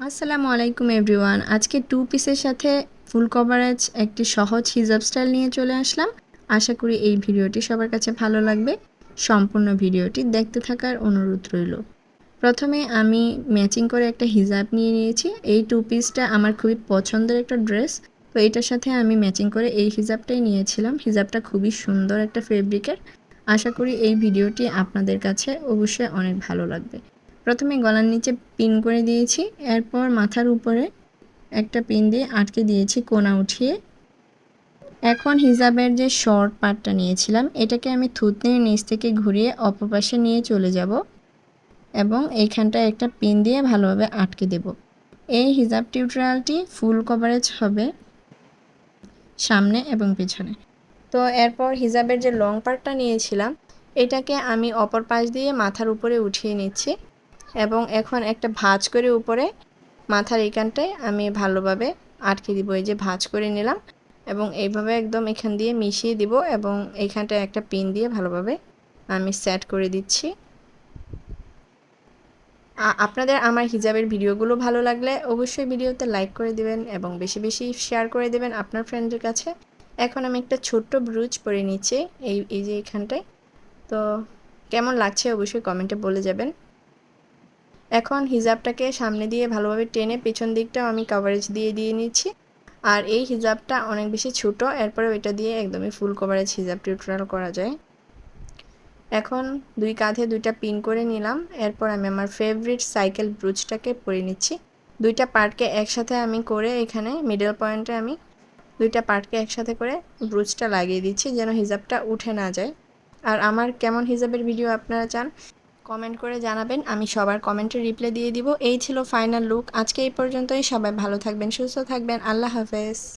আসসালামু আলাইকুম এভরিওয়ান। আজকে টু পিসের সাথে ফুল কভারেজ একটি সহজ হিজাব স্টাইল নিয়ে চলে আসলাম। আশা করি এই ভিডিওটি সবার কাছে ভালো লাগবে। সম্পূর্ণ ভিডিওটি দেখতে থাকার অনুরোধ রইল। প্রথমে আমি ম্যাচিং করে একটা হিজাব নিয়ে নিয়েছি। এই টু পিসটা আমার খুবই পছন্দের একটা ড্রেস, তো এটার সাথে আমি ম্যাচিং করে এই হিজাবটাই নিয়েছিলাম। হিজাবটা খুবই সুন্দর একটা ফেব্রিকের। আশা করি এই ভিডিওটি আপনাদের কাছে অবশ্যই অনেক ভালো লাগবে। প্রথমে গলার নিচে পিন করে দিয়েছি, এরপর মাথার উপরে একটা পিন দিয়ে আটকে দিয়েছি কোনা উঠিয়ে। এখন হিজাবের যে শর্ট পার্টটা নিয়েছিলাম এটাকে আমি থুতনির নিচ থেকে ঘুরিয়ে অপর পাশে নিয়ে চলে যাব এবং এইখানটায় একটা পিন দিয়ে ভালোভাবে আটকে দেব। এই হিজাব টিউটোরিয়ালটি ফুল কভারেজ হবে সামনে এবং পিছনে। তো এরপর হিজাবের যে লং পার্টটা নিয়েছিলাম এটাকে আমি অপর পাশ দিয়ে মাথার উপরে উঠিয়ে নিচ্ছি এবং এখন একটা ভাঁজ করে উপরে মাথার এইখানটায় আমি ভালোভাবে আটকে দিব। এই যে ভাঁজ করে নিলাম এবং এইভাবে একদম এখান দিয়ে মিশিয়ে দিব এবং এইখানটায় একটা পিন দিয়ে ভালোভাবে আমি সেট করে দিচ্ছি। আপনাদের আমার হিজাবের ভিডিওগুলো ভালো লাগলে অবশ্যই ভিডিওতে লাইক করে দিবেন এবং বেশি বেশি শেয়ার করে দেবেন আপনার ফ্রেন্ডদের কাছে। এখন আমি একটা ছোট্ট ব্রুচ পরে নিচ্ছি এই যে এখানটায়। তো কেমন লাগছে অবশ্যই কমেন্টে বলে যাবেন। এখন হিজাবটাকে সামনে দিয়ে ভালোভাবে টেনে পেছন দিকটাও আমি কভারেজ দিয়ে নিচ্ছি। আর এই হিজাবটা অনেক বেশি ছোট, এরপরেও এটা দিয়ে একদমই ফুল কভারেজ হিজাব টিউটোরিয়াল করা যায়। এখন দুই কাঁধে দুইটা পিন করে নিলাম। এরপর আমি আমার ফেভারিট সাইকেল ব্রুচটাকে পরে নিচ্ছি। দুইটা পার্টকে একসাথে আমি করে এখানে মিডল পয়েন্টে আমি দুইটা পার্টকে একসাথে করে ব্রুচটা লাগিয়ে দিচ্ছি যেন হিজাবটা উঠে না যায়। আর আমার কেমন হিজাবের ভিডিও আপনারা চান কমেন্ট করে জানাবেন, আমি সবার কমেন্টে রিপ্লাই দিয়ে দিব। এই ছিল ফাইনাল লুক। আজকে এই পর্যন্তই। সবাই ভালো থাকবেন, সুস্থ থাকবেন। আল্লাহ হাফেজ।